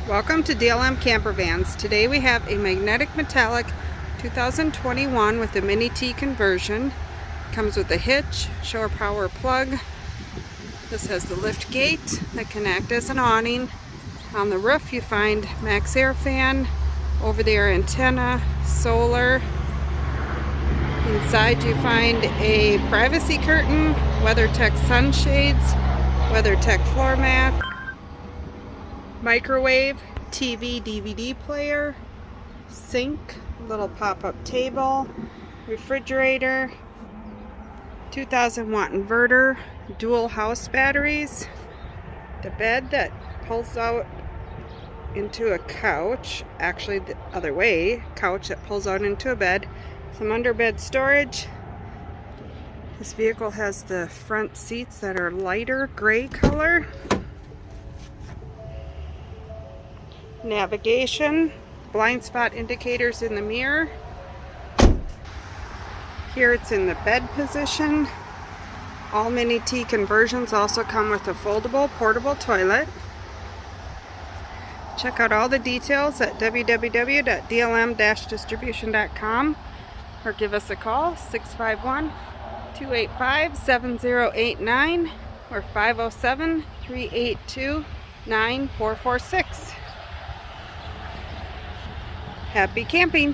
Welcome to DLM Campervans. Today we have a magnetic metallic 2021 with a mini T conversion. Comes with a hitch, shore power plug. This has the lift gate that can act as an awning. On the roof you find max air fan, over there antenna, solar. Inside you find a privacy curtain, WeatherTech sunshades, WeatherTech floor mat, microwave, TV, DVD player, sink, little pop-up table, refrigerator, 2000 watt inverter, dual house batteries, the bed that pulls out into a couch, actually the other way, couch that pulls out into a bed, some underbed storage. This vehicle has the front seats that are lighter gray color. Navigation, blind spot indicators in the mirror. Here it's in the bed position. All mini T conversions also come with a foldable portable toilet. Check out all the details at www.dlm-distribution.com or give us a call 651-285-7089 or 507-382-9446. Happy camping!